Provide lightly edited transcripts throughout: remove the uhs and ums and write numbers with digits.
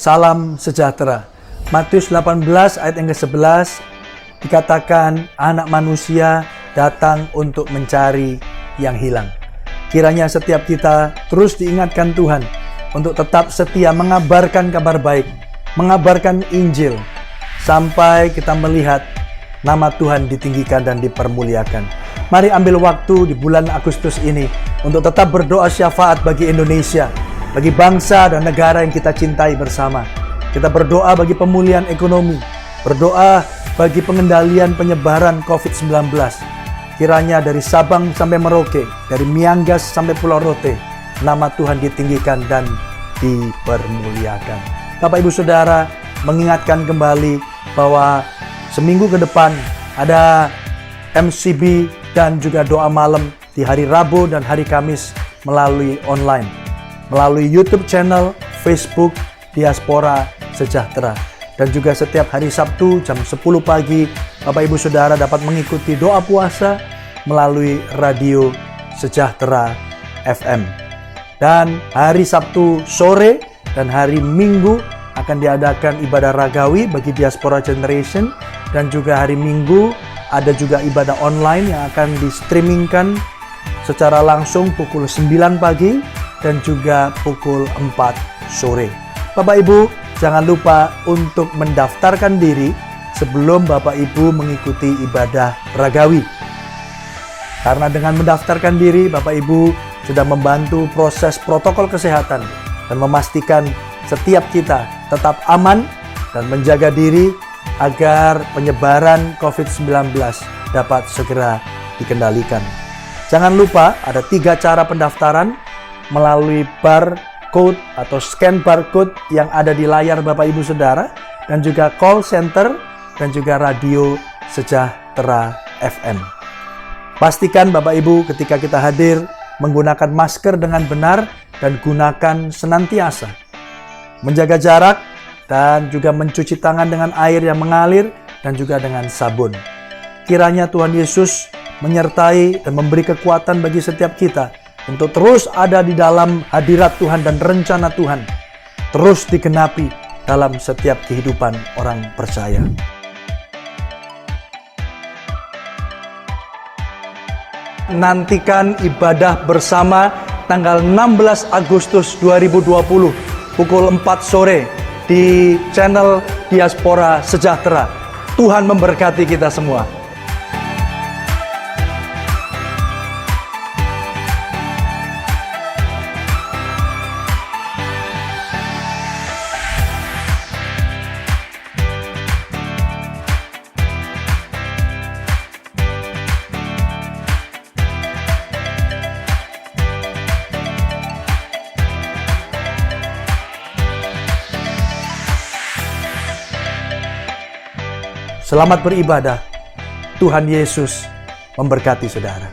salam sejahtera. Matius 18 ayat yang ke-11 dikatakan anak manusia datang untuk mencari yang hilang. Kiranya setiap kita terus diingatkan Tuhan untuk tetap setia mengabarkan kabar baik, mengabarkan Injil, sampai kita melihat nama Tuhan ditinggikan dan dipermuliakan. Mari ambil waktu di bulan Agustus ini untuk tetap berdoa syafaat bagi Indonesia, bagi bangsa dan negara yang kita cintai bersama. Kita berdoa bagi pemulihan ekonomi, berdoa bagi pengendalian penyebaran COVID-19. Kiranya dari Sabang sampai Merauke, dari Miangas sampai Pulau Rote, nama Tuhan ditinggikan dan dipermuliakan. Bapak Ibu Saudara, mengingatkan kembali bahwa seminggu ke depan ada MCB dan juga doa malam di hari Rabu dan hari Kamis melalui online, melalui YouTube channel, Facebook, Diaspora Sejahtera. Dan juga setiap hari Sabtu jam 10 pagi, Bapak Ibu Saudara dapat mengikuti doa puasa melalui Radio Sejahtera FM. Dan hari Sabtu sore dan hari Minggu akan diadakan ibadah ragawi bagi Diaspora Generation. Dan juga hari Minggu ada juga ibadah online yang akan di-streamingkan secara langsung pukul 9 pagi dan juga pukul 4 sore. Bapak Ibu, jangan lupa untuk mendaftarkan diri sebelum Bapak Ibu mengikuti ibadah ragawi. Karena dengan mendaftarkan diri, Bapak Ibu sudah membantu proses protokol kesehatan dan memastikan setiap kita tetap aman dan menjaga diri agar penyebaran COVID-19 dapat segera dikendalikan. Jangan lupa ada 3 cara pendaftaran melalui barcode atau scan barcode yang ada di layar Bapak Ibu Saudara, dan juga call center dan juga Radio Sejahtera FM. Pastikan Bapak Ibu ketika kita hadir menggunakan masker dengan benar dan gunakan senantiasa menjaga jarak dan juga mencuci tangan dengan air yang mengalir dan juga dengan sabun. Kiranya Tuhan Yesus menyertai dan memberi kekuatan bagi setiap kita untuk terus ada di dalam hadirat Tuhan dan rencana Tuhan terus digenapi dalam setiap kehidupan orang percaya. Nantikan ibadah bersama tanggal 16 Agustus 2020 pukul 4 sore di channel Diaspora Sejahtera. Tuhan memberkati kita semua. Selamat beribadah. Tuhan Yesus memberkati saudara.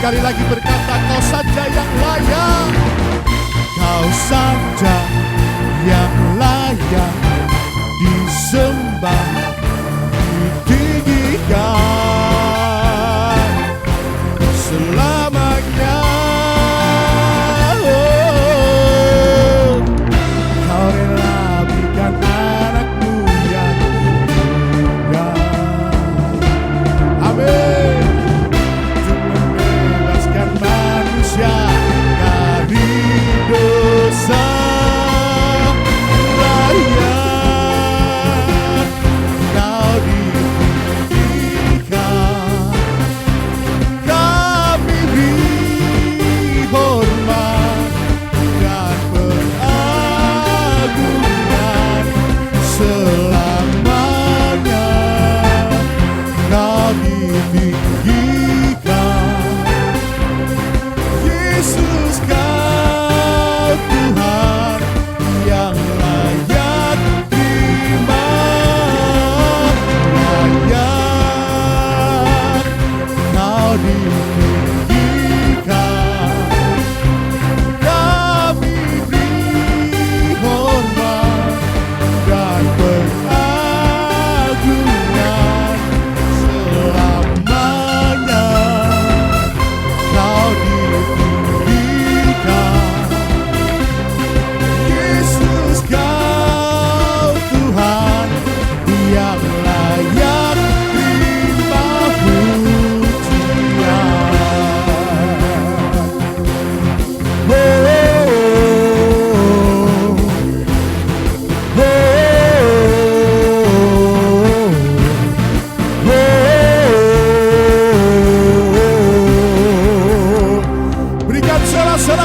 sekali lagi berkata, Kau saja yang layak, Kau saja yang layak disembah, ditinggikan selamanya. Oh, Kau rela berikan anakmu yang tunggal. Amin. Untuk membebaskan manusia dari dosa.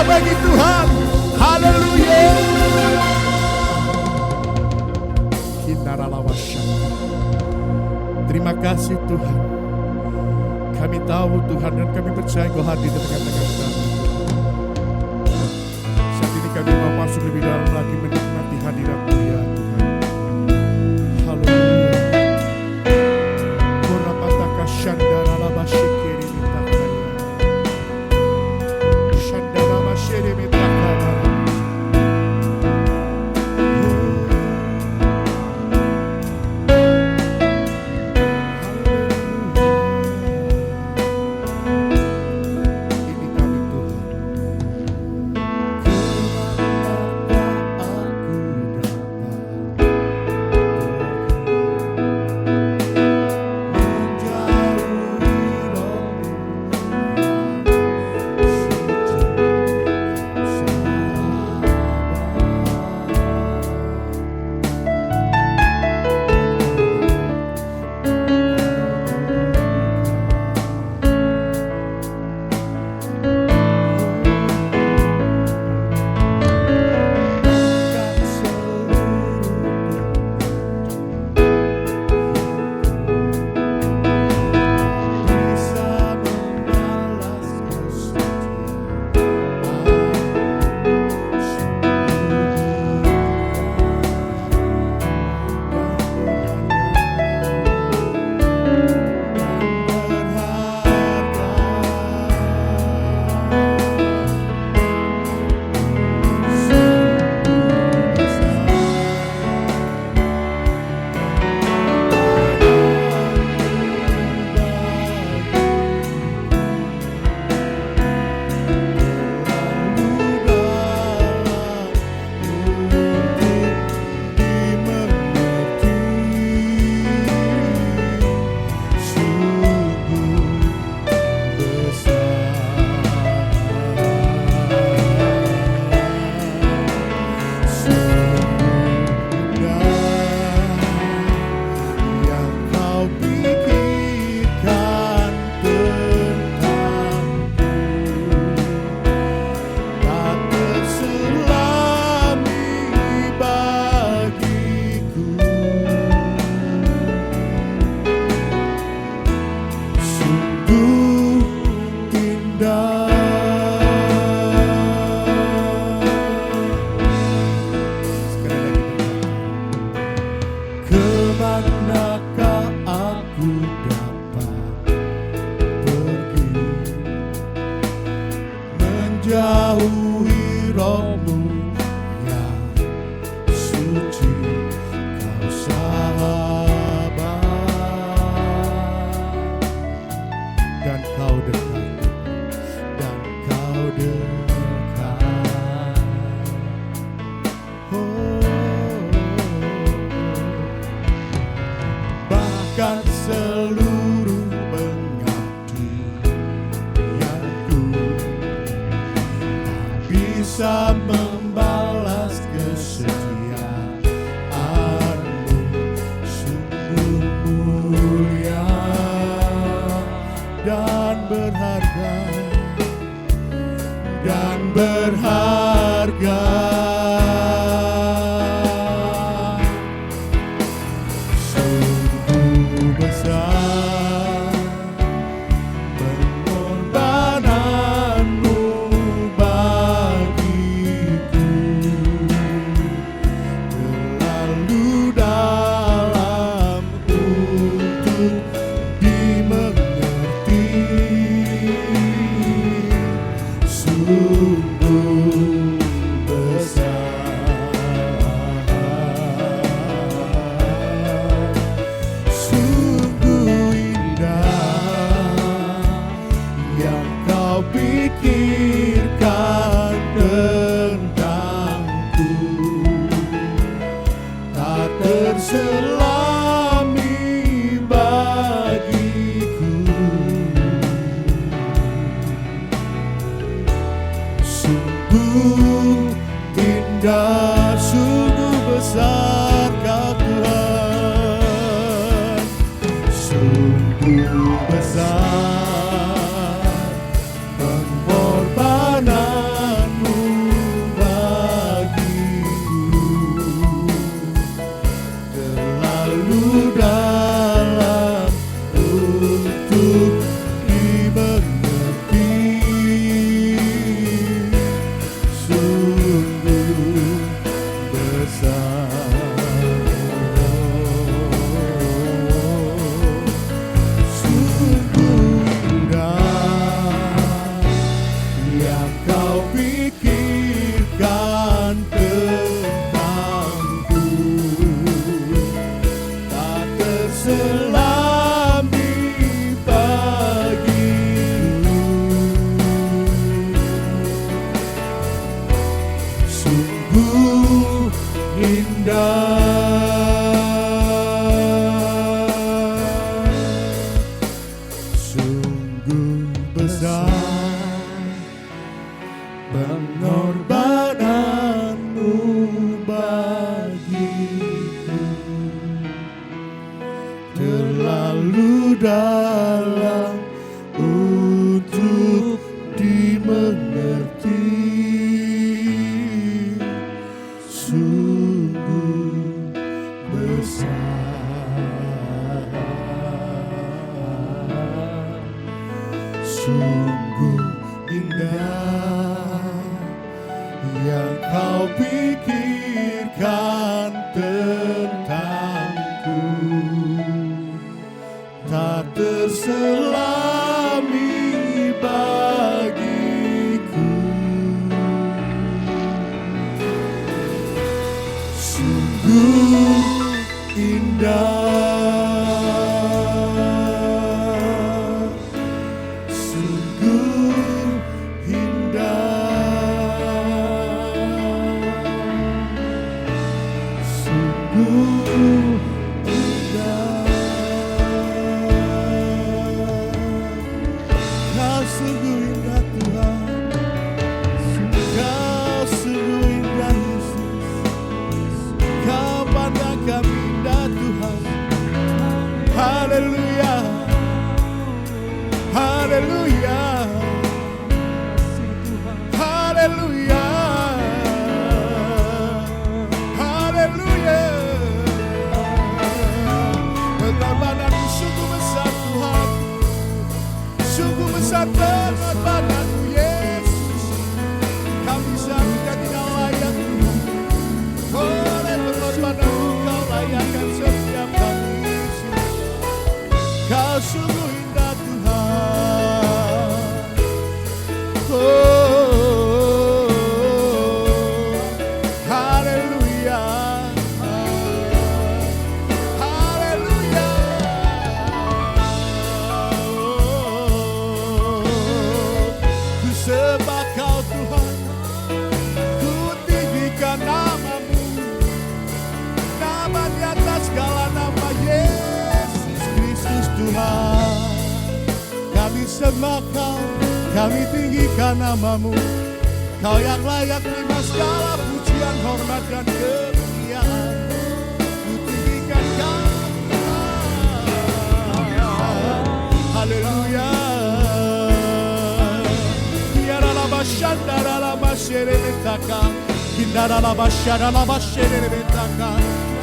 Bagi Tuhan, haleluya. Terima kasih Tuhan. Kami tahu Tuhan dan kami percaya Kau hadir di tengah-tengah kami. Saat ini kami mau masuk lebih dalam lagi menikmati hadirat-Mu ya Tuhan. Haleluya. Korapataka shandara labashikiri mitakaya. Shandara mashiri mitakaya. Aku berharga. Sungguh besar pengorbananmu bagiku, terlalu dalam untuk dimengerti. Sungguh besar, sungguh indah yang kau pikirkan tentangku, tak terselami bagiku. Sungguh indah, sungguh besar Kau Tuhan. Sungguh besar pengorbananmu bagiku, terlalu dalam untuk dimengerti. Sungguh besar, sungguh indah yang kau pikirkan tentangku, tak terselami bagiku. Sungguh indah, sungguh besar pengorbananmu bagiku, terlalu dalam untuk dimengerti. Sungguh besar, sungguh indah yang kau pikirkan tentangku, tak terselami bagiku. Sungguh indah, sungguh indah, sungguh indah. Kau sungguh indah Tuhan, Kau sungguh indah Yesus, Kau pandang kami indah Tuhan. Haleluya, haleluya, haleluya, haleluya. Pengorbananmu sungguh besar Tuhan, sungguh besar pengorbananmu Yesus. Kami sangat tidak layak Tuhan, oleh pengorbananmu Kau layakkan setiap kami Yesus. Kau sungguh indah Tuhan. Oh, haleluya, haleluya. Ku sembah Kau Tuhan, ku tinggikan nama-Mu, nama di atas segala nama, Yesus Kristus Tuhan. Kami sembah Kau, kami tinggikan nama-Mu, Kau yang layak terima segala pujian, hormat dan kemuliaan. Ku tinggikan Kau Tuhan. Haleluya. Biarlah masyarakat dalam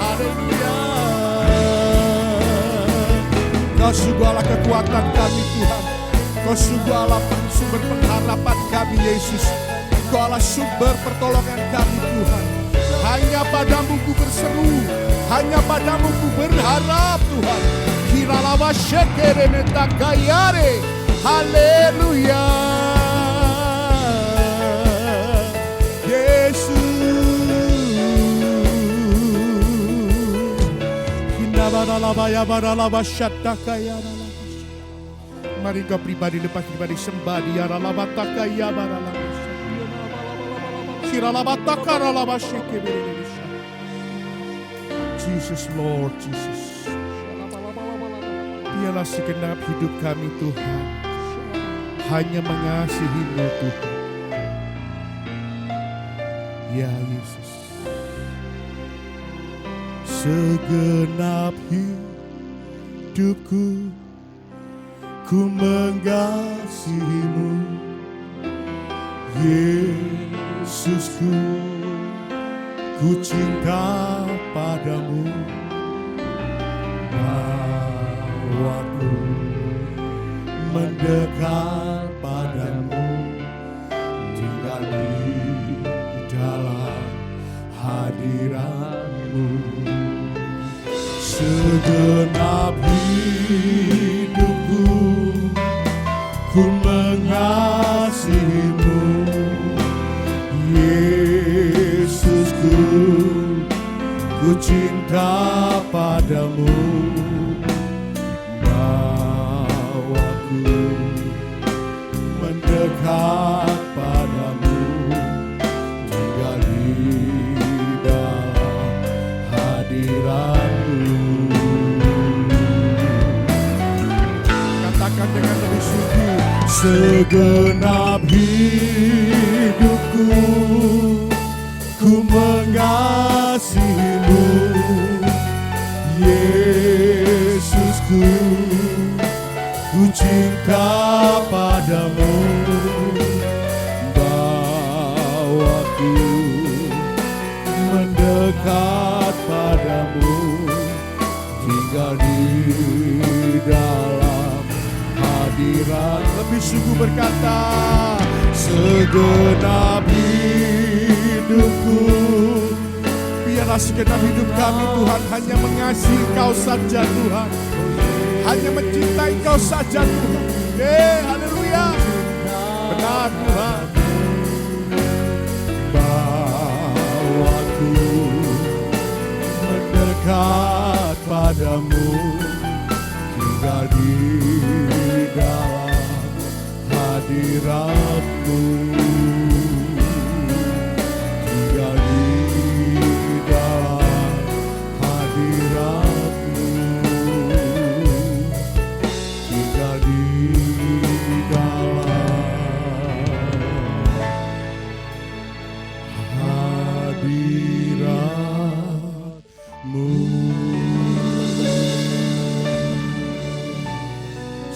Haleluya. Kau sungguh Allah kekuatan kami Tuhan. Kau sungguh Allah sumber pengharapan kami Yesus. Kau Allah sumber pertolongan kami Tuhan. Hanya padamu ku berseru, hanya padamu ku berharap Tuhan. Kiralama shekere metakayare. Haleluya. Yesus. Hinabaralabaya baralaba shatakayara. Mari kau pribadi lepas pribadi sembah dia ralabatakaya baralaba. Jesus Lord, Jesus. Biarlah segenap hidup kami Tuhan hanya mengasihi-Mu Tuhan. Ya Yesus. Segenap hidupku ku mengasihi-Mu. Yesusku, ku cinta padamu. Bawaku mendekat padamu, tinggal di dalam hadirat-Mu. Segenap hidupku ku mengasihi-Mu. Yesusku, ku cinta padamu. Bawaku mendekat padamu, tinggal di dalam hadirat-Mu. Katakan dengan lebih sungguh, segenap hidupku ku mengasihi-Mu. Yesusku, ku cinta padamu. Bawaku mendekat padamu, tinggal di dalam hadirat. Lebih sungguh berkata, segenap hidupku, biarlah segenap hidup kami Tuhan hanya mengasihi Kau saja Tuhan, hanya mencintai Kau saja Tuhan. Haleluya. Benar Tuhan. Bawaku mendekat padamu, tinggal di dalam hadirat-Mu. Tinggal di dalam hadirat-Mu. Tinggal di dalam hadirat-Mu.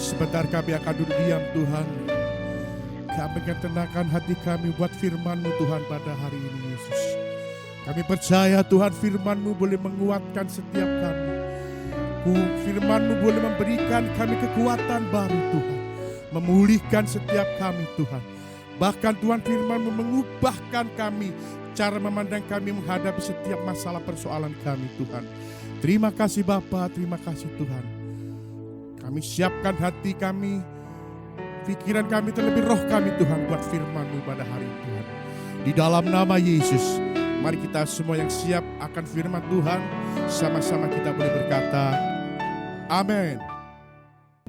Sebentar kami akan duduk diam Tuhan. Kami akan tenangkan hati kami buat firman-Mu Tuhan pada hari ini Yesus. Kami percaya Tuhan firman-Mu boleh menguatkan setiap kami. Firman-Mu boleh memberikan kami kekuatan baru Tuhan. Memulihkan setiap kami Tuhan. Bahkan Tuhan firman-Mu mengubahkan kami. Cara memandang kami menghadapi setiap masalah persoalan kami Tuhan. Terima kasih Bapa, terima kasih Tuhan. Kami siapkan hati kami, pikiran kami, terlebih roh kami Tuhan buat firman-Mu pada hari ini Tuhan. Di dalam nama Yesus, mari kita semua yang siap akan firman Tuhan, sama-sama kita boleh berkata, amin.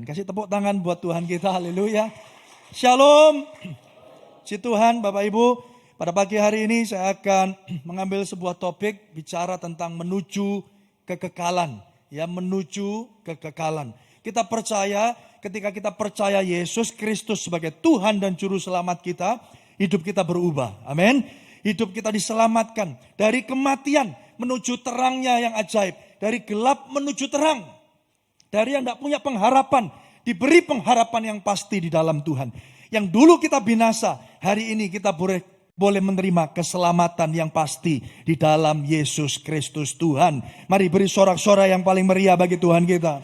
Kasih tepuk tangan buat Tuhan kita, haleluya. Shalom. Si Tuhan, Bapak Ibu, pada pagi hari ini saya akan mengambil sebuah topik bicara tentang menuju kekekalan. Ya, menuju kekekalan. Kita percaya, ketika kita percaya Yesus Kristus sebagai Tuhan dan Juru Selamat kita, hidup kita berubah. Amin. Hidup kita diselamatkan dari kematian menuju terangnya yang ajaib. Dari gelap menuju terang. Dari yang tidak punya pengharapan, diberi pengharapan yang pasti di dalam Tuhan. Yang dulu kita binasa, hari ini kita boleh boleh menerima keselamatan yang pasti di dalam Yesus Kristus Tuhan. Mari beri sorak-sorai yang paling meriah bagi Tuhan kita.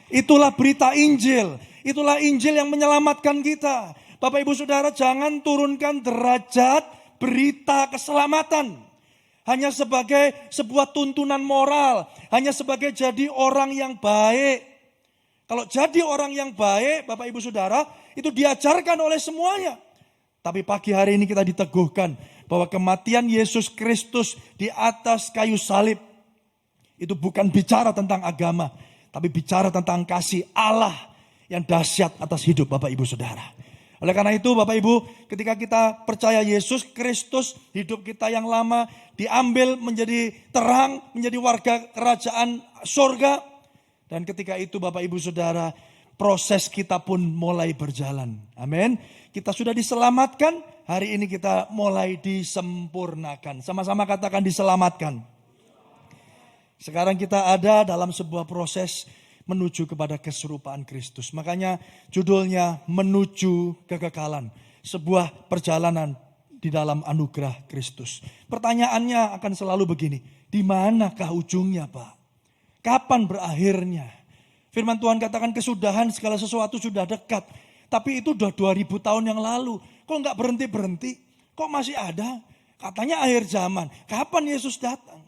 Itulah berita Injil. Itulah Injil yang menyelamatkan kita. Bapak Ibu Saudara, jangan turunkan derajat berita keselamatan hanya sebagai sebuah tuntunan moral, hanya sebagai jadi orang yang baik. Kalau jadi orang yang baik, Bapak Ibu Saudara, itu diajarkan oleh semuanya. Tapi pagi hari ini kita diteguhkan bahwa kematian Yesus Kristus di atas kayu salib itu bukan bicara tentang agama, tapi bicara tentang kasih Allah yang dahsyat atas hidup Bapak Ibu Saudara. Oleh karena itu Bapak Ibu, ketika kita percaya Yesus Kristus, hidup kita yang lama diambil menjadi terang, menjadi warga kerajaan surga. Dan ketika itu Bapak Ibu Saudara, proses kita pun mulai berjalan. Amin. Kita sudah diselamatkan, hari ini kita mulai disempurnakan. Sama-sama katakan diselamatkan. Sekarang kita ada dalam sebuah proses menuju kepada keserupaan Kristus. Makanya judulnya menuju kekekalan. Sebuah perjalanan di dalam anugerah Kristus. Pertanyaannya akan selalu begini. Di manakah ujungnya, Pak? Kapan berakhirnya? Firman Tuhan katakan kesudahan segala sesuatu sudah dekat. Tapi itu udah 2000 tahun yang lalu. Kok nggak berhenti-berhenti? Kok masih ada? Katanya akhir zaman. Kapan Yesus datang?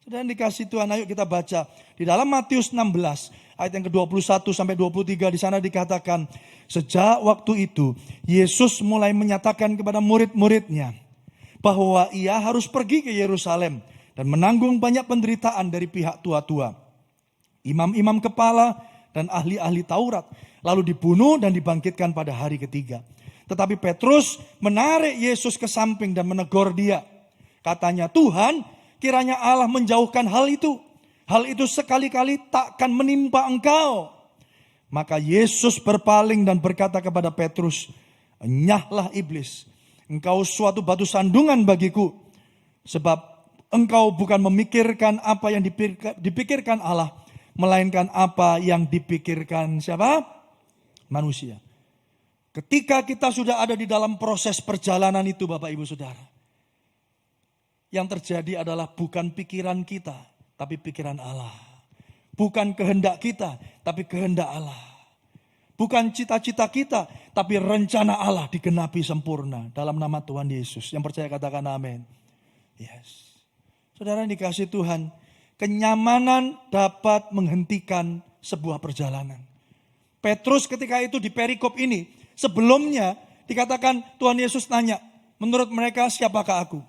Dan dikasih Tuhan, ayo kita baca. Di dalam Matius 16 ayat yang ke-21 sampai 23 di sana dikatakan. Sejak waktu itu Yesus mulai menyatakan kepada murid-muridnya bahwa ia harus pergi ke Yerusalem dan menanggung banyak penderitaan dari pihak tua-tua, imam-imam kepala dan ahli-ahli Taurat. Lalu dibunuh dan dibangkitkan pada hari ketiga. Tetapi Petrus menarik Yesus ke samping dan menegur dia. Katanya, Tuhan, kiranya Allah menjauhkan hal itu. Hal itu sekali-kali takkan menimpa engkau. Maka Yesus berpaling dan berkata kepada Petrus, enyahlah iblis, engkau suatu batu sandungan bagiku. Sebab engkau bukan memikirkan apa yang dipikirkan Allah, melainkan apa yang dipikirkan siapa? Manusia. Ketika kita sudah ada di dalam proses perjalanan itu Bapak Ibu Saudara, yang terjadi adalah bukan pikiran kita, tapi pikiran Allah. Bukan kehendak kita, tapi kehendak Allah. Bukan cita-cita kita, tapi rencana Allah digenapi sempurna dalam nama Tuhan Yesus. Yang percaya katakan amin. Yes. Saudara yang dikasih Tuhan, kenyamanan dapat menghentikan sebuah perjalanan. Petrus ketika itu di perikop ini, sebelumnya dikatakan Tuhan Yesus tanya, menurut mereka siapakah aku?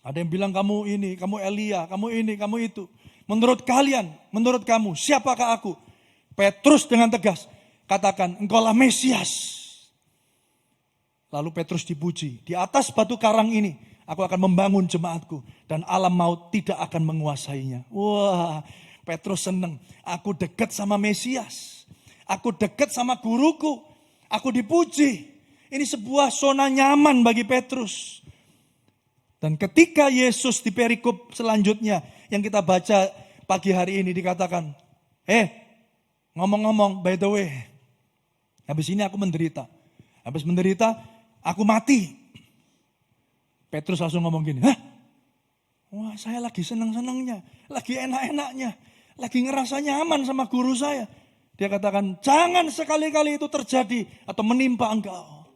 Ada yang bilang kamu ini, kamu Elia, kamu ini, kamu itu. Menurut kalian, menurut kamu, siapakah aku? Petrus dengan tegas katakan, engkaulah Mesias. Lalu Petrus dipuji, di atas batu karang ini aku akan membangun jemaatku dan alam maut tidak akan menguasainya. Wah, Petrus senang, aku dekat sama Mesias. Aku dekat sama guruku, aku dipuji. Ini sebuah zona nyaman bagi Petrus. Dan ketika Yesus di perikop selanjutnya yang kita baca pagi hari ini dikatakan, ngomong-ngomong by the way, habis ini aku menderita. Habis menderita, aku mati. Petrus langsung ngomong gini, wah saya lagi senang-senangnya, lagi enak-enaknya, lagi ngerasa nyaman sama guru saya. Dia katakan, jangan sekali-kali itu terjadi atau menimpa engkau.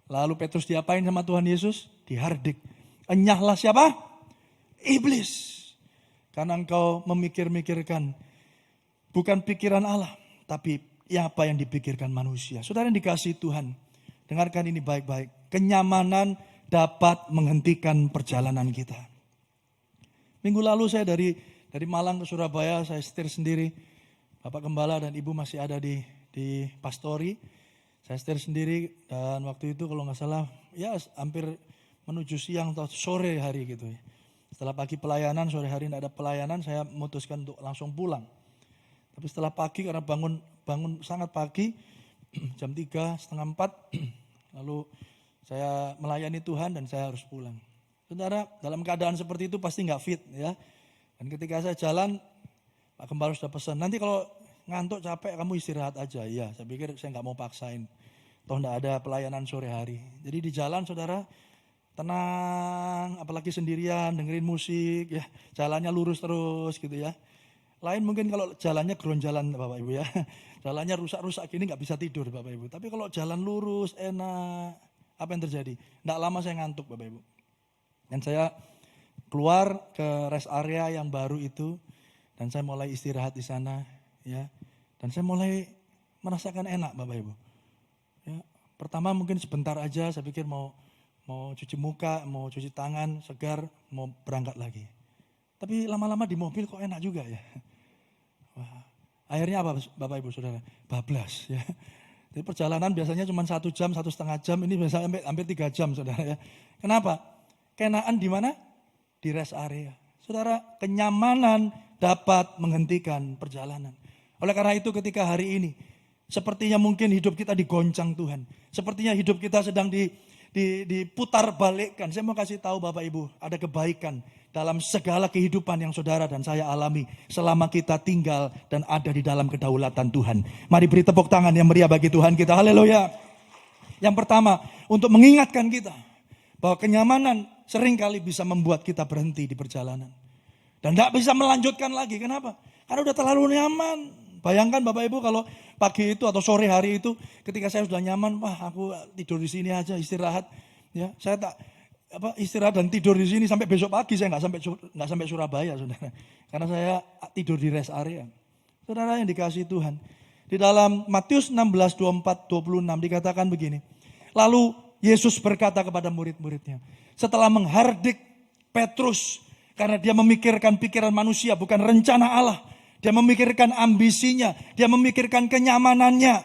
Lalu Petrus diapain sama Tuhan Yesus? Dihardik. Enyahlah siapa? Iblis. Karena engkau memikir-mikirkan bukan pikiran Allah, tapi apa yang dipikirkan manusia. Saudara yang dikasihi Tuhan, dengarkan ini baik-baik. Kenyamanan dapat menghentikan perjalanan kita. Minggu lalu saya dari Malang ke Surabaya, saya setir sendiri. Bapak Gembala dan Ibu masih ada di pastori. Saya setir sendiri dan waktu itu kalau nggak salah ya hampir menuju siang atau sore hari gitu ya. Setelah pagi pelayanan, sore hari tidak ada pelayanan, saya memutuskan untuk langsung pulang. Tapi setelah pagi karena bangun sangat pagi, jam 3, setengah 4, lalu saya melayani Tuhan dan saya harus pulang. Saudara, dalam keadaan seperti itu pasti nggak fit ya. Dan ketika saya jalan, Pak Gembala sudah pesan, nanti kalau ngantuk capek kamu istirahat aja. Iya, saya pikir saya nggak mau paksain. Toh nggak ada pelayanan sore hari. Jadi di jalan saudara, tenang, apalagi sendirian, dengerin musik, ya, jalannya lurus terus gitu ya. Lain mungkin kalau jalannya geronjalan Bapak Ibu ya, jalannya rusak-rusak gini nggak bisa tidur Bapak Ibu. Tapi kalau jalan lurus, enak, apa yang terjadi? Nggak lama saya ngantuk Bapak Ibu. Dan saya keluar ke rest area yang baru itu, dan saya mulai istirahat di sana, ya. Dan saya mulai merasakan enak Bapak Ibu. Ya, pertama mungkin sebentar aja, saya pikir mau cuci muka, mau cuci tangan, segar, mau berangkat lagi. Tapi lama-lama di mobil kok enak juga ya. Wah, akhirnya apa Bapak Ibu Saudara? Bablas ya. Jadi perjalanan biasanya cuma 1 jam, 1,5 jam, ini biasanya hampir 3 jam Saudara ya. Kenapa? Kenaan di mana? Di rest area. Saudara, kenyamanan dapat menghentikan perjalanan. Oleh karena itu ketika hari ini, sepertinya mungkin hidup kita digoncang Tuhan. Sepertinya hidup kita sedang diputar balikkan. Saya mau kasih tahu Bapak Ibu, ada kebaikan dalam segala kehidupan yang saudara dan saya alami selama kita tinggal dan ada di dalam kedaulatan Tuhan. Mari beri tepuk tangan yang meriah bagi Tuhan kita. Haleluya. Yang pertama, untuk mengingatkan kita bahwa kenyamanan seringkali bisa membuat kita berhenti di perjalanan. Dan tidak bisa melanjutkan lagi. Kenapa? Karena udah terlalu nyaman. Bayangkan Bapak Ibu kalau pagi itu atau sore hari itu ketika saya sudah nyaman, wah aku tidur di sini aja istirahat. Ya, saya tak istirahat dan tidur di sini sampai besok pagi, saya nggak sampai Surabaya Saudara. Karena saya tidur di rest area. Saudara yang dikasihi Tuhan. Di dalam Matius 16, 24, 26 dikatakan begini. Lalu Yesus berkata kepada murid-muridnya, setelah menghardik Petrus karena dia memikirkan pikiran manusia bukan rencana Allah. Dia memikirkan ambisinya, dia memikirkan kenyamanannya.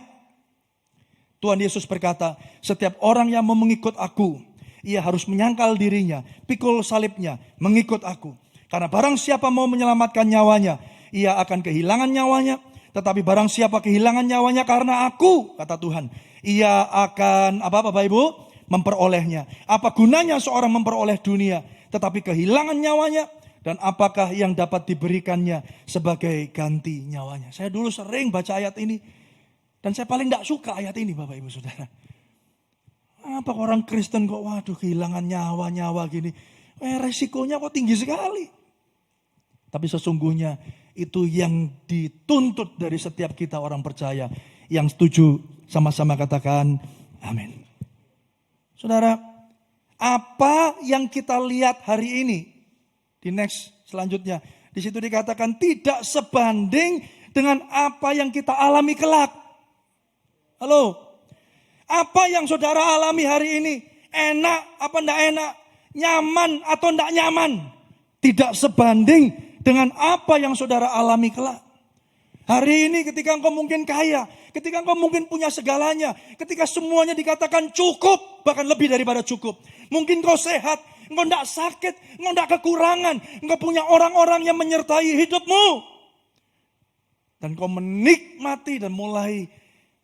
Tuhan Yesus berkata, setiap orang yang mau mengikut aku, ia harus menyangkal dirinya, pikul salibnya, mengikut aku. Karena barang siapa mau menyelamatkan nyawanya, ia akan kehilangan nyawanya. Tetapi barang siapa kehilangan nyawanya karena aku, kata Tuhan, ia akan, Bapak Ibu, memperolehnya. Apa gunanya seorang memperoleh dunia, tetapi kehilangan nyawanya? Dan apakah yang dapat diberikannya sebagai ganti nyawanya? Saya dulu sering baca ayat ini. Dan saya paling tidak suka ayat ini Bapak Ibu Saudara. Apa orang Kristen kok waduh kehilangan nyawa-nyawa gini. Resikonya kok tinggi sekali. Tapi sesungguhnya itu yang dituntut dari setiap kita orang percaya. Yang setuju sama-sama katakan amin. Saudara, apa yang kita lihat hari ini? Di next selanjutnya. Di situ dikatakan tidak sebanding dengan apa yang kita alami kelak. Halo. Apa yang saudara alami hari ini? Enak apa enggak enak? Nyaman atau enggak nyaman? Tidak sebanding dengan apa yang saudara alami kelak. Hari ini ketika engkau mungkin kaya, ketika engkau mungkin punya segalanya, ketika semuanya dikatakan cukup, bahkan lebih daripada cukup. Mungkin kau sehat, engkau tidak sakit, engkau tidak kekurangan. Engkau punya orang-orang yang menyertai hidupmu. Dan kau menikmati dan mulai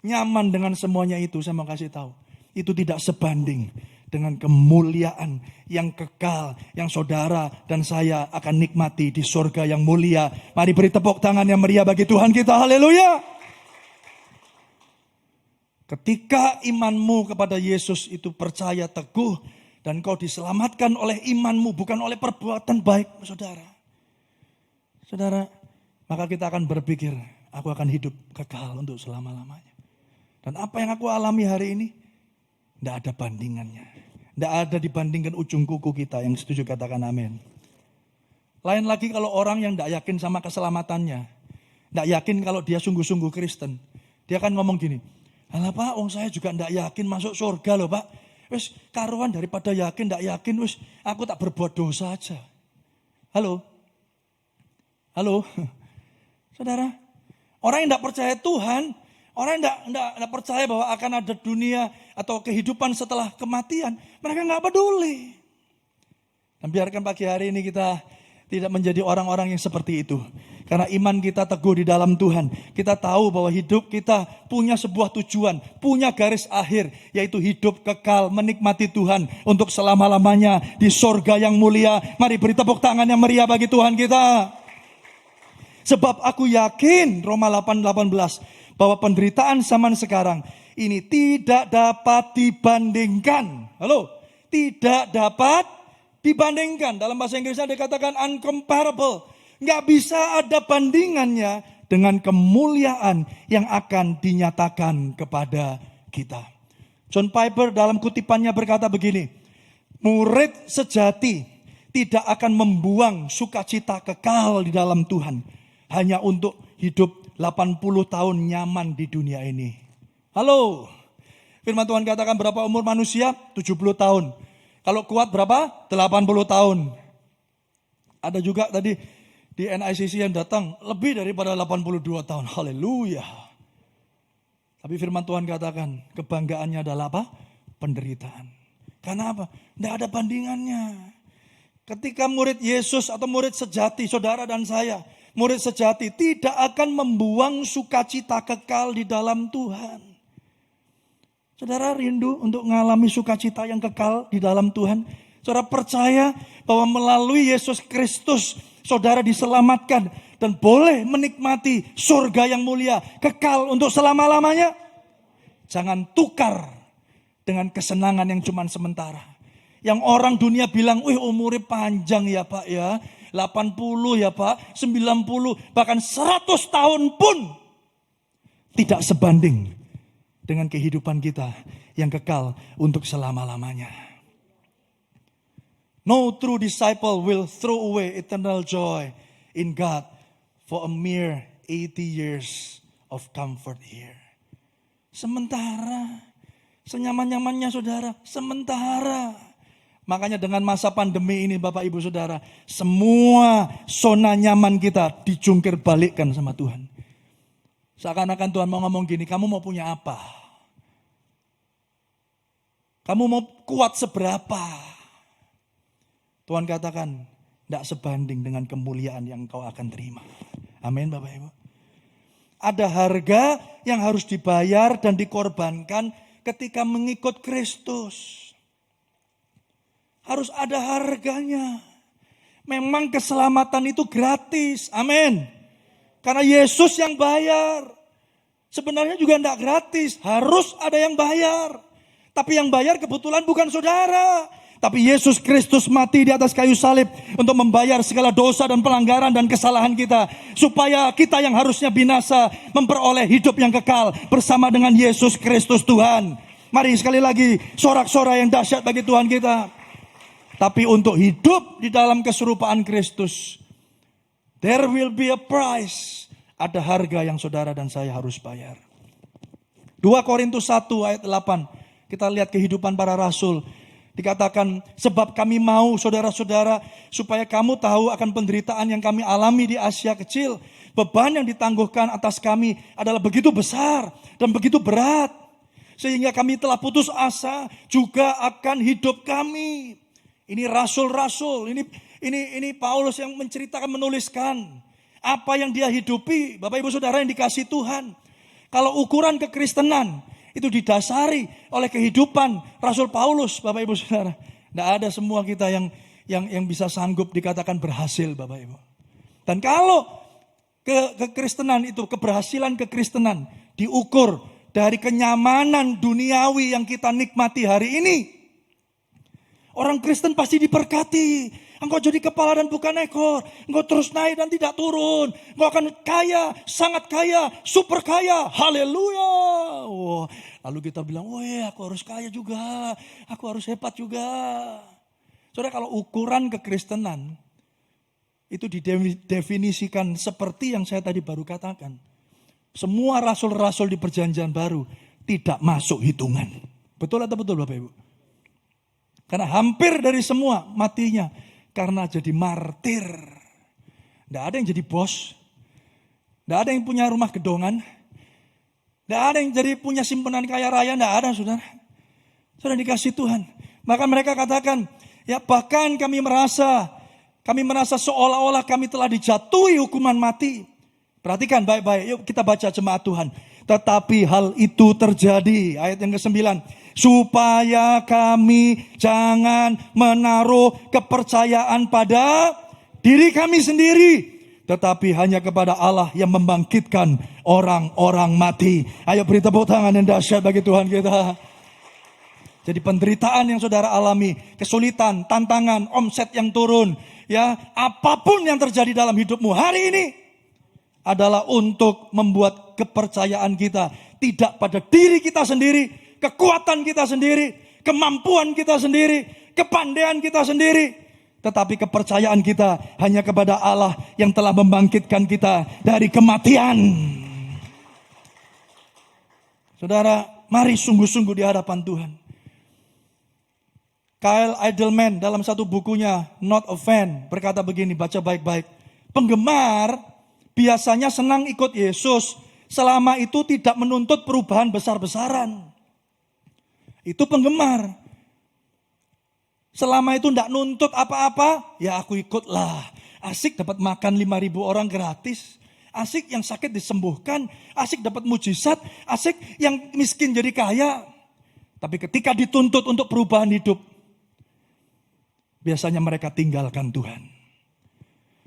nyaman dengan semuanya itu. Saya mau kasih tahu. Itu tidak sebanding dengan kemuliaan yang kekal. Yang saudara dan saya akan nikmati di surga yang mulia. Mari beri tepuk tangan yang meriah bagi Tuhan kita. Haleluya. Ketika imanmu kepada Yesus itu percaya teguh. Dan kau diselamatkan oleh imanmu, bukan oleh perbuatan baik, saudara. Saudara, maka kita akan berpikir, aku akan hidup kekal untuk selama-lamanya. Dan apa yang aku alami hari ini, tidak ada bandingannya. Tidak ada dibandingkan ujung kuku kita, yang setuju katakan amin. Lain lagi kalau orang yang tidak yakin sama keselamatannya. Tidak yakin kalau dia sungguh-sungguh Kristen. Dia akan ngomong gini, alah Pak, saya juga tidak yakin masuk surga loh Pak. Wis karuan daripada yakin ndak yakin wis aku tak berbuat dosa aja. Halo. Saudara, orang yang tidak percaya Tuhan, orang yang tidak percaya bahwa akan ada dunia atau kehidupan setelah kematian, mereka nggak peduli. Dan biarkan pagi hari ini kita tidak menjadi orang-orang yang seperti itu. Karena iman kita teguh di dalam Tuhan. Kita tahu bahwa hidup kita punya sebuah tujuan, punya garis akhir, yaitu hidup kekal menikmati Tuhan untuk selama-lamanya di sorga yang mulia. Mari beri tepuk tangan yang meriah bagi Tuhan kita. Sebab aku yakin, Roma 8:18, bahwa penderitaan zaman sekarang ini tidak dapat dibandingkan. Halo, tidak dapat dibandingkan. Dalam bahasa Inggrisnya dikatakan uncomparable. Nggak bisa ada bandingannya dengan kemuliaan yang akan dinyatakan kepada kita. John Piper dalam kutipannya berkata begini, murid sejati tidak akan membuang sukacita kekal di dalam Tuhan hanya untuk hidup 80 tahun nyaman di dunia ini. Halo, firman Tuhan katakan berapa umur manusia? 70 tahun. Kalau kuat berapa? 80 tahun. Ada juga tadi di NICC yang datang lebih daripada 82 tahun. Haleluya. Tapi firman Tuhan katakan kebanggaannya adalah apa? Penderitaan. Karena apa? Tidak ada bandingannya. Ketika murid Yesus atau murid sejati, saudara dan saya, murid sejati tidak akan membuang sukacita kekal di dalam Tuhan. Saudara rindu untuk mengalami sukacita yang kekal di dalam Tuhan? Saudara percaya bahwa melalui Yesus Kristus, saudara diselamatkan dan boleh menikmati surga yang mulia, kekal untuk selama-lamanya? Jangan tukar dengan kesenangan yang cuma sementara. Yang orang dunia bilang, wih umurnya panjang ya Pak ya. 80 ya Pak, 90, bahkan 100 tahun pun tidak sebanding dengan kehidupan kita yang kekal untuk selama-lamanya. No true disciple will throw away eternal joy in God for a mere 80 years of comfort here. Sementara, senyaman-nyamannya saudara, sementara. Makanya dengan masa pandemi ini Bapak Ibu Saudara, semua zona nyaman kita dijungkir balikkan sama Tuhan. Seakan-akan Tuhan mau ngomong gini, kamu mau punya apa? Kamu mau kuat seberapa? Tuhan katakan, tidak sebanding dengan kemuliaan yang kau akan terima. Amin Bapak Ibu. Ada harga yang harus dibayar dan dikorbankan ketika mengikut Kristus. Harus ada harganya. Memang keselamatan itu gratis. Amin. Karena Yesus yang bayar. Sebenarnya juga tidak gratis. Harus ada yang bayar. Tapi yang bayar kebetulan bukan saudara. Tapi Yesus Kristus mati di atas kayu salib untuk membayar segala dosa dan pelanggaran dan kesalahan kita. Supaya kita yang harusnya binasa memperoleh hidup yang kekal bersama dengan Yesus Kristus Tuhan. Mari sekali lagi sorak-sorai yang dahsyat bagi Tuhan kita. Tapi untuk hidup di dalam keserupaan Kristus, there will be a price. Ada harga yang saudara dan saya harus bayar. 2 Korintus 1 ayat 8. Kita lihat kehidupan para rasul. Dikatakan, sebab kami mau saudara-saudara supaya kamu tahu akan penderitaan yang kami alami di Asia kecil. Beban yang ditangguhkan atas kami adalah begitu besar dan begitu berat. Sehingga kami telah putus asa juga akan hidup kami. Ini rasul-rasul, ini Paulus yang menceritakan, menuliskan apa yang dia hidupi. Bapak Ibu Saudara yang dikasihi Tuhan. Kalau ukuran kekristenan itu didasari oleh kehidupan Rasul Paulus, Bapak Ibu Saudara. Tidak ada semua kita yang bisa sanggup dikatakan berhasil, Bapak Ibu. Dan kalau kekristenan itu, keberhasilan kekristenan diukur dari kenyamanan duniawi yang kita nikmati hari ini, orang Kristen pasti diberkati. Engkau jadi kepala dan bukan ekor. Engkau terus naik dan tidak turun. Engkau akan kaya, sangat kaya, super kaya. Haleluya. Oh, lalu kita bilang, oh ya aku harus kaya juga. Aku harus hebat juga. Saudara, kalau ukuran kekristenan itu didefinisikan seperti yang saya tadi baru katakan. Semua rasul-rasul di perjanjian baru tidak masuk hitungan. Betul atau betul Bapak Ibu? Karena hampir dari semua matinya karena jadi martir. Tidak ada yang jadi bos. Tidak ada yang punya rumah gedongan. Tidak ada yang jadi punya simpanan kaya raya. Tidak ada saudara. Saudara dikasih Tuhan. Maka mereka katakan, ya bahkan kami merasa seolah-olah kami telah dijatuhi hukuman mati. Perhatikan baik-baik. Yuk kita baca jemaat Tuhan. Tetapi hal itu terjadi. Ayat yang ke-9. Supaya kami jangan menaruh kepercayaan pada diri kami sendiri. Tetapi hanya kepada Allah yang membangkitkan orang-orang mati. Ayo beri tepuk tangan yang dahsyat bagi Tuhan kita. Jadi penderitaan yang saudara alami, kesulitan, tantangan, omset yang turun, ya, apapun yang terjadi dalam hidupmu hari ini adalah untuk membuat kepercayaan kita tidak pada diri kita sendiri, kekuatan kita sendiri, kemampuan kita sendiri, kepandaian kita sendiri, tetapi kepercayaan kita hanya kepada Allah yang telah membangkitkan kita dari kematian. Saudara, mari sungguh-sungguh di hadapan Tuhan. Kyle Idleman dalam satu bukunya Not a Fan berkata begini, baca baik-baik. Penggemar biasanya senang ikut Yesus selama itu tidak menuntut perubahan besar-besaran. Itu penggemar. Selama itu tidak nuntut apa-apa, ya aku ikutlah. Asik dapat makan 5.000 orang gratis. Asik yang sakit disembuhkan. Asik dapat mujizat. Asik yang miskin jadi kaya. Tapi ketika dituntut untuk perubahan hidup, biasanya mereka tinggalkan Tuhan.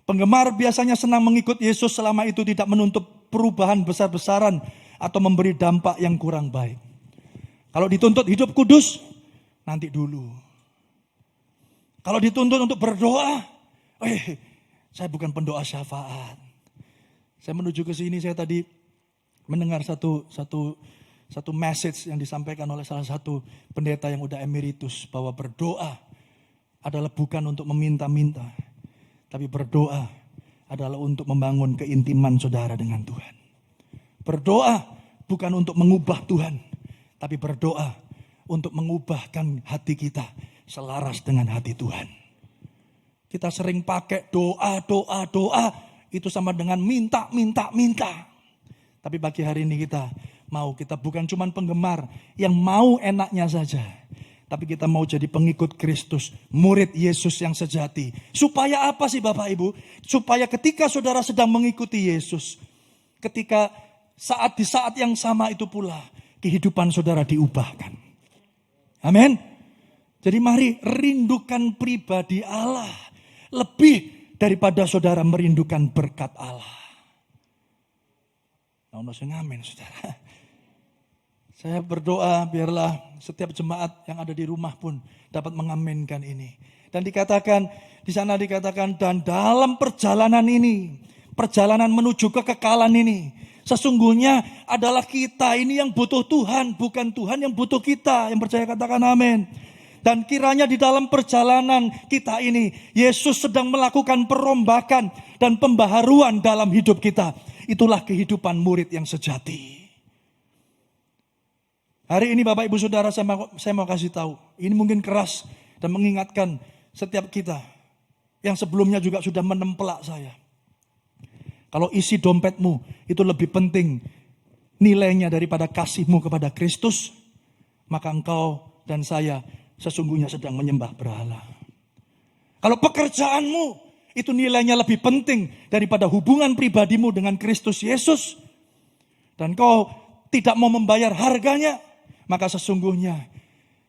Penggemar biasanya senang mengikut Yesus selama itu tidak menuntut perubahan besar-besaran atau memberi dampak yang kurang baik. Kalau dituntut hidup kudus, nanti dulu. Kalau dituntut untuk berdoa, saya bukan pendoa syafaat. Saya menuju ke sini, saya tadi mendengar satu message yang disampaikan oleh salah satu pendeta yang udah emeritus, bahwa berdoa adalah bukan untuk meminta-minta, tapi berdoa adalah untuk membangun keintiman saudara dengan Tuhan. Berdoa bukan untuk mengubah Tuhan, tapi berdoa untuk mengubahkan hati kita selaras dengan hati Tuhan. Kita sering pakai doa, itu sama dengan minta. Tapi bagi hari ini kita bukan cuma penggemar yang mau enaknya saja, tapi kita mau jadi pengikut Kristus, murid Yesus yang sejati. Supaya apa sih Bapak Ibu? Supaya ketika saudara sedang mengikuti Yesus, di saat yang sama itu pula, kehidupan saudara diubahkan. Amin. Jadi mari rindukan pribadi Allah lebih daripada saudara merindukan berkat Allah. Amin, saudara. Saya berdoa biarlah setiap jemaat yang ada di rumah pun dapat mengaminkan ini. Dan di sana dikatakan, dan dalam perjalanan ini, perjalanan menuju kekekalan ini, sesungguhnya adalah kita ini yang butuh Tuhan, bukan Tuhan yang butuh kita. Yang percaya katakan amin. Dan kiranya di dalam perjalanan kita ini, Yesus sedang melakukan perombakan dan pembaharuan dalam hidup kita. Itulah kehidupan murid yang sejati. Hari ini Bapak Ibu Saudara, saya mau kasih tahu. Ini mungkin keras dan mengingatkan setiap kita yang sebelumnya juga sudah menempelak saya. Kalau isi dompetmu itu lebih penting nilainya daripada kasihmu kepada Kristus, maka engkau dan saya sesungguhnya sedang menyembah berhala. Kalau pekerjaanmu itu nilainya lebih penting daripada hubungan pribadimu dengan Kristus Yesus, dan kau tidak mau membayar harganya, maka sesungguhnya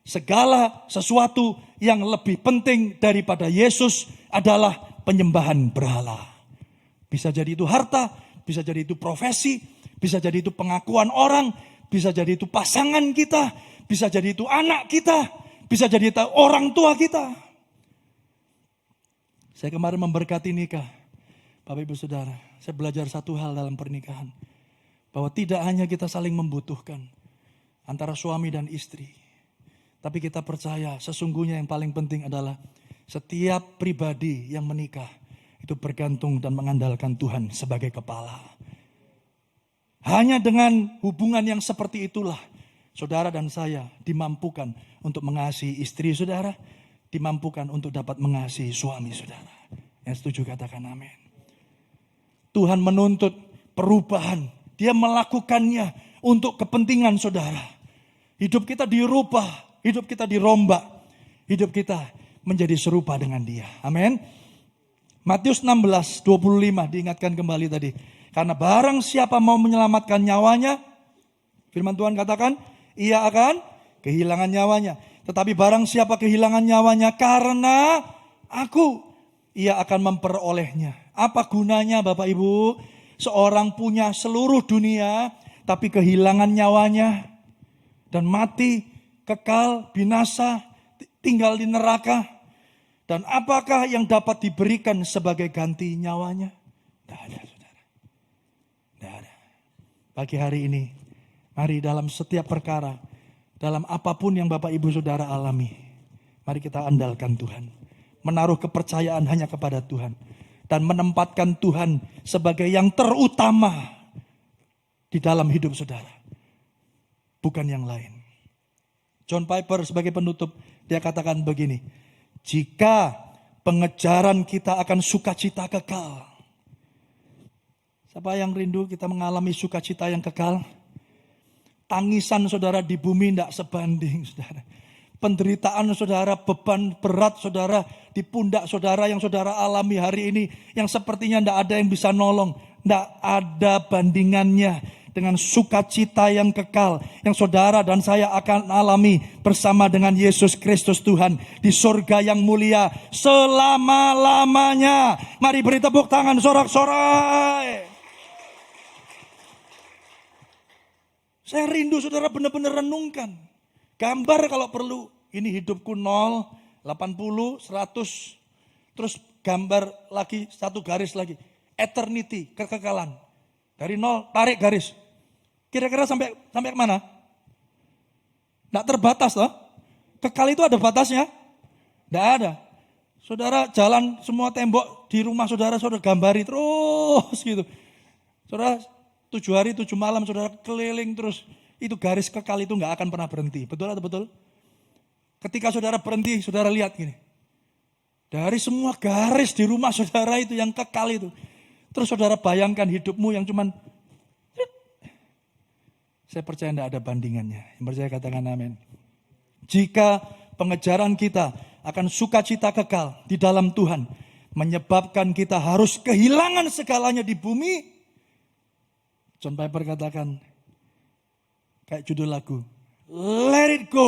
segala sesuatu yang lebih penting daripada Yesus adalah penyembahan berhala. Bisa jadi itu harta, bisa jadi itu profesi, bisa jadi itu pengakuan orang, bisa jadi itu pasangan kita, bisa jadi itu anak kita, bisa jadi itu orang tua kita. Saya kemarin memberkati nikah. Bapak Ibu Saudara, saya belajar satu hal dalam pernikahan. Bahwa tidak hanya kita saling membutuhkan antara suami dan istri. Tapi kita percaya sesungguhnya yang paling penting adalah setiap pribadi yang menikah itu bergantung dan mengandalkan Tuhan sebagai kepala. Hanya dengan hubungan yang seperti itulah saudara dan saya dimampukan untuk mengasihi istri saudara, dimampukan untuk dapat mengasihi suami saudara. Yang setuju katakan amin. Tuhan menuntut perubahan. Dia melakukannya untuk kepentingan saudara. Hidup kita dirubah, hidup kita dirombak, hidup kita menjadi serupa dengan Dia. Amin. Matius 16:25 diingatkan kembali tadi. Karena barang siapa mau menyelamatkan nyawanya, firman Tuhan katakan, ia akan kehilangan nyawanya. Tetapi barang siapa kehilangan nyawanya karena aku, ia akan memperolehnya. Apa gunanya Bapak Ibu? Seorang punya seluruh dunia, tapi kehilangan nyawanya dan mati kekal, binasa, tinggal di neraka. Dan apakah yang dapat diberikan sebagai ganti nyawanya? Tidak ada, saudara. Tidak ada. Pagi hari ini, mari dalam setiap perkara, dalam apapun yang Bapak Ibu Saudara alami, mari kita andalkan Tuhan. Menaruh kepercayaan hanya kepada Tuhan. Dan menempatkan Tuhan sebagai yang terutama di dalam hidup saudara. Bukan yang lain. John Piper sebagai penutup, dia katakan begini. Jika pengejaran kita akan sukacita kekal. Siapa yang rindu kita mengalami sukacita yang kekal? Tangisan saudara di bumi tidak sebanding saudara. Penderitaan saudara, beban berat saudara di pundak saudara yang saudara alami hari ini. Yang sepertinya tidak ada yang bisa nolong. Tidak ada bandingannya dengan sukacita yang kekal yang saudara dan saya akan alami bersama dengan Yesus Kristus Tuhan di surga yang mulia selama-lamanya. Mari beri tepuk tangan sorak-sorai. Saya rindu saudara benar-benar renungkan. Gambar kalau perlu. Ini hidupku 0, 80, 100. Terus gambar lagi, satu garis lagi. Eternity, kekekalan. Dari 0, tarik garis. Kira-kira sampai mana? Tidak terbatas loh. Kekal itu ada batasnya? Tidak ada. Saudara jalan semua tembok di rumah saudara gambari terus gitu. Saudara 7 hari 7 malam saudara keliling terus. Itu garis kekal itu nggak akan pernah berhenti. Betul atau betul? Ketika saudara berhenti, saudara lihat gini. Dari semua garis di rumah saudara itu yang kekal itu. Terus saudara bayangkan hidupmu yang cuman. Saya percaya tidak ada bandingannya. Yang percaya katakan amin. Jika pengejaran kita akan sukacita kekal di dalam Tuhan. Menyebabkan kita harus kehilangan segalanya di bumi. John Piper katakan. Kayak judul lagu. Let it go.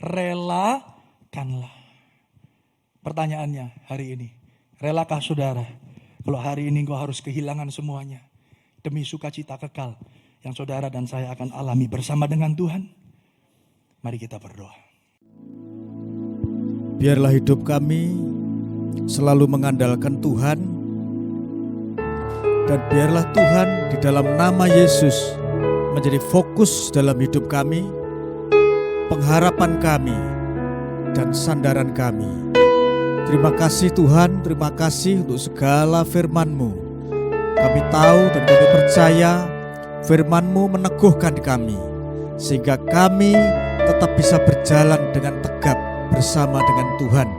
Relakanlah. Pertanyaannya hari ini. Relakah saudara? Kalau hari ini engkau harus kehilangan semuanya. Demi sukacita kekal. Yang saudara dan saya akan alami bersama dengan Tuhan. Mari kita berdoa. Biarlah hidup kami selalu mengandalkan Tuhan. Dan biarlah Tuhan di dalam nama Yesus menjadi fokus dalam hidup kami, pengharapan kami, dan sandaran kami. Terima kasih Tuhan, terima kasih untuk segala firman-Mu. Kami tahu dan kami percaya firman-Mu meneguhkan kami, sehingga kami tetap bisa berjalan dengan tegap bersama dengan Tuhan.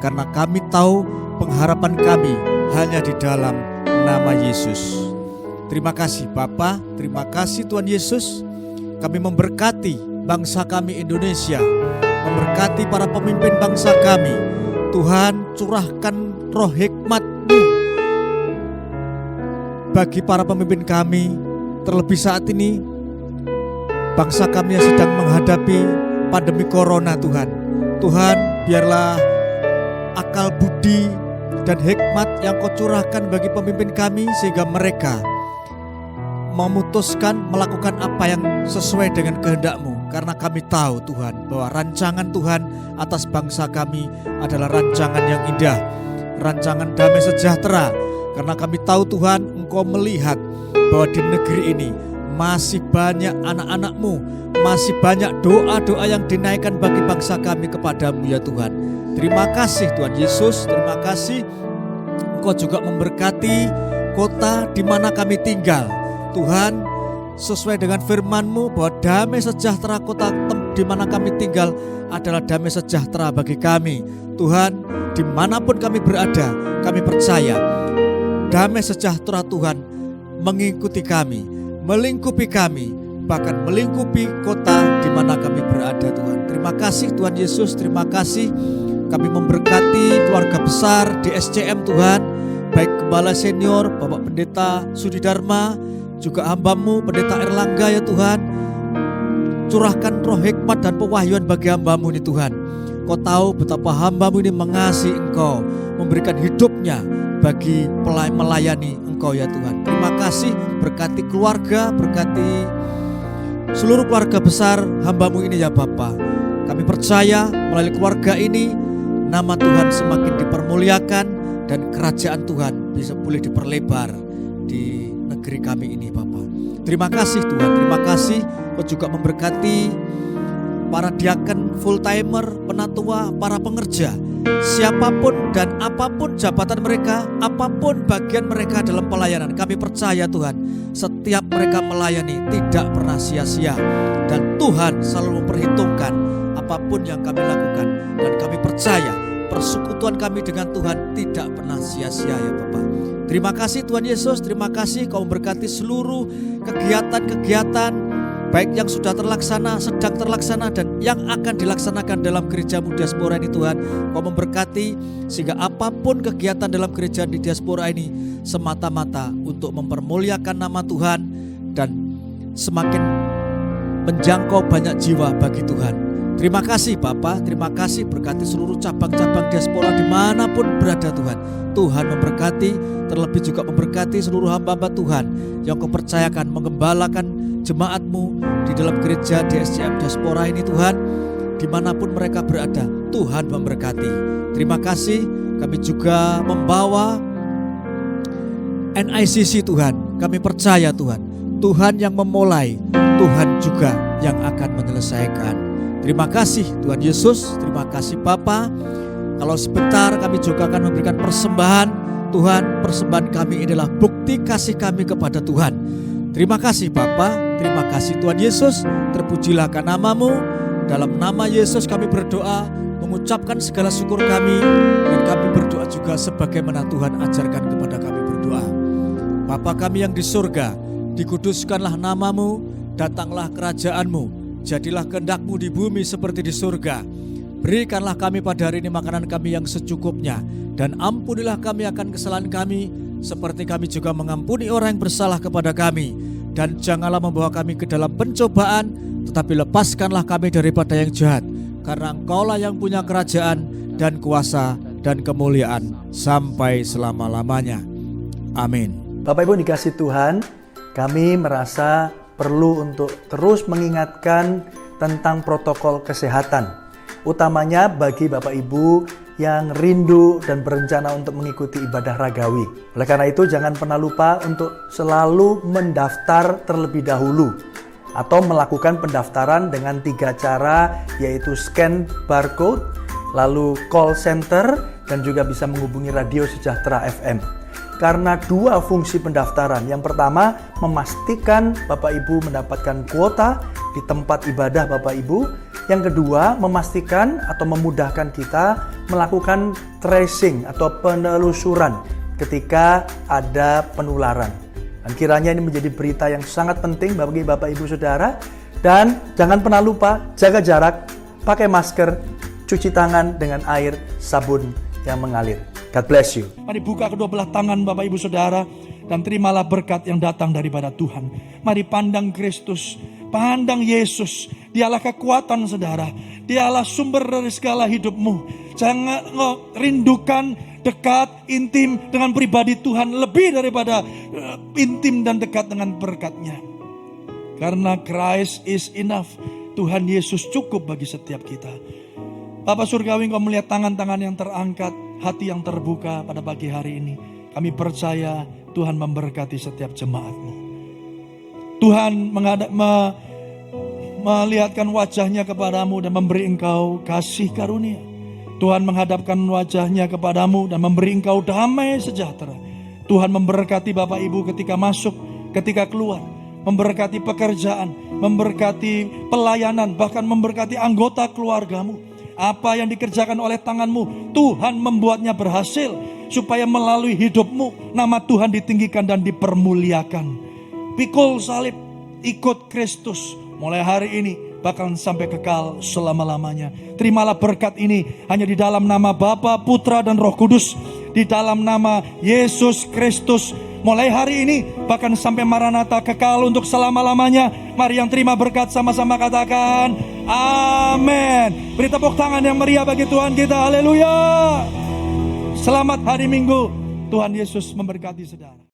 Karena kami tahu pengharapan kami hanya di dalam nama Yesus. Terima kasih Bapa, terima kasih Tuhan Yesus. Kami memberkati bangsa kami Indonesia, memberkati para pemimpin bangsa kami. Tuhan curahkan roh hikmat-Mu bagi para pemimpin kami. Terlebih saat ini bangsa kami yang sedang menghadapi pandemi corona Tuhan. Tuhan biarlah akal budi dan hikmat yang Kau curahkan bagi pemimpin kami, sehingga mereka memutuskan melakukan apa yang sesuai dengan kehendak-Mu. Karena kami tahu Tuhan bahwa rancangan Tuhan atas bangsa kami adalah rancangan yang indah, rancangan damai sejahtera. Karena kami tahu Tuhan Engkau melihat bahwa di negeri ini masih banyak anak-anak-Mu, masih banyak doa-doa yang dinaikkan bagi bangsa kami kepadamu ya Tuhan. Terima kasih Tuhan Yesus, terima kasih Engkau juga memberkati kota di mana kami tinggal. Tuhan, sesuai dengan firman-Mu bahwa damai sejahtera kota di mana kami tinggal adalah damai sejahtera bagi kami. Tuhan, dimanapun kami berada, kami percaya damai sejahtera Tuhan mengikuti kami, melingkupi kami, bahkan melingkupi kota di mana kami berada Tuhan. Terima kasih Tuhan Yesus, terima kasih. Kami memberkati keluarga besar di SCM Tuhan, baik Kepala Senior Bapak Pendeta Sudi Dharma, juga hamba-Mu Pendeta Erlangga ya Tuhan. Curahkan roh hikmat dan pewahyuan bagi hamba-Mu ini Tuhan. Kau tahu betapa hamba-Mu ini mengasihi Engkau, memberikan hidupnya bagi melayani Engkau ya Tuhan. Terima kasih, berkati keluarga, berkati seluruh keluarga besar hamba-Mu ini ya Bapa. Kami percaya melalui keluarga ini nama Tuhan semakin dipermuliakan dan kerajaan Tuhan bisa boleh diperlebar di negeri kami ini Bapa. Terima kasih Tuhan, terima kasih Kau juga memberkati para diaken, full timer, penatua, para pengerja, siapapun dan apapun jabatan mereka, apapun bagian mereka dalam pelayanan. Kami percaya Tuhan, setiap mereka melayani tidak pernah sia-sia, dan Tuhan selalu memperhitungkan apapun yang kami lakukan. Dan kami percaya persekutuan kami dengan Tuhan tidak pernah sia-sia ya Bapak. Terima kasih Tuhan Yesus, terima kasih Kau memberkati seluruh kegiatan-kegiatan baik yang sudah terlaksana, sedang terlaksana, dan yang akan dilaksanakan dalam gereja-Mu diaspora ini Tuhan. Kau memberkati sehingga apapun kegiatan dalam gereja di diaspora ini semata-mata untuk mempermuliakan nama Tuhan dan semakin menjangkau banyak jiwa bagi Tuhan. Terima kasih Bapa, terima kasih, berkati seluruh cabang-cabang diaspora dimanapun berada Tuhan. Tuhan memberkati, terlebih juga memberkati seluruh hamba-hamba Tuhan yang Kau percayakan mengembalakan jemaat-Mu di dalam gereja DSCM diaspora ini Tuhan. Dimanapun mereka berada, Tuhan memberkati. Terima kasih, kami juga membawa NICC Tuhan. Kami percaya Tuhan, Tuhan yang memulai, Tuhan juga yang akan menyelesaikan. Terima kasih Tuhan Yesus, terima kasih Bapa. Kalau sebentar kami juga akan memberikan persembahan. Tuhan, persembahan kami adalah bukti kasih kami kepada Tuhan. Terima kasih Bapa, terima kasih Tuhan Yesus, terpujilah nama-Mu. Dalam nama Yesus kami berdoa, mengucapkan segala syukur kami, dan kami berdoa juga sebagaimana Tuhan ajarkan kepada kami berdoa. Bapa kami yang di surga, dikuduskanlah nama-Mu, datanglah kerajaan-Mu, jadilah kehendak-Mu di bumi seperti di surga. Berikanlah kami pada hari ini makanan kami yang secukupnya, dan ampunilah kami akan kesalahan kami, seperti kami juga mengampuni orang yang bersalah kepada kami. Dan janganlah membawa kami ke dalam pencobaan, tetapi lepaskanlah kami daripada yang jahat. Karena Engkaulah yang punya kerajaan dan kuasa dan kemuliaan sampai selama-lamanya. Amin. Bapak Ibu dikasih Tuhan, kami merasa perlu untuk terus mengingatkan tentang protokol kesehatan, utamanya bagi Bapak Ibu yang rindu dan berencana untuk mengikuti ibadah ragawi. Oleh karena itu jangan pernah lupa untuk selalu mendaftar terlebih dahulu atau melakukan pendaftaran dengan 3 cara, yaitu scan barcode, lalu call center, dan juga bisa menghubungi Radio Sejahtera FM. Karena 2 fungsi pendaftaran. Yang pertama, memastikan Bapak Ibu mendapatkan kuota di tempat ibadah Bapak Ibu. Yang kedua, memastikan atau memudahkan kita melakukan tracing atau penelusuran ketika ada penularan. Dan kiranya ini menjadi berita yang sangat penting bagi Bapak Ibu Saudara. Dan jangan pernah lupa jaga jarak, pakai masker, cuci tangan dengan air sabun yang mengalir. God bless you. Mari buka kedua belah tangan Bapak Ibu Saudara dan terimalah berkat yang datang daripada Tuhan. Mari pandang Kristus, pandang Yesus. Dialah kekuatan saudara, dialah sumber dari segala hidupmu. Jangan rindukan dekat, intim dengan pribadi Tuhan lebih daripada intim dan dekat dengan berkat-Nya. Karena Christ is enough. Tuhan Yesus cukup bagi setiap kita. Bapak Surgawi, Engkau melihat tangan-tangan yang terangkat, hati yang terbuka pada pagi hari ini. Kami percaya Tuhan memberkati setiap jemaat-Mu. Tuhan melihatkan wajah-Nya kepadamu dan memberi engkau kasih karunia. Tuhan menghadapkan wajah-Nya kepadamu dan memberi engkau damai sejahtera. Tuhan memberkati Bapak Ibu ketika masuk, ketika keluar. Memberkati pekerjaan, memberkati pelayanan, bahkan memberkati anggota keluargamu. Apa yang dikerjakan oleh tanganmu, Tuhan membuatnya berhasil, supaya melalui hidupmu nama Tuhan ditinggikan dan dipermuliakan. Pikul salib, ikut Kristus, mulai hari ini bahkan sampai kekal selama-lamanya. Terimalah berkat ini hanya di dalam nama Bapa, Putra, dan Roh Kudus, di dalam nama Yesus Kristus. Mulai hari ini bahkan sampai Maranatha, kekal untuk selama-lamanya. Mari yang terima berkat sama-sama katakan amin. Beri tepuk tangan yang meriah bagi Tuhan kita. Haleluya. Selamat hari Minggu. Tuhan Yesus memberkati saudara.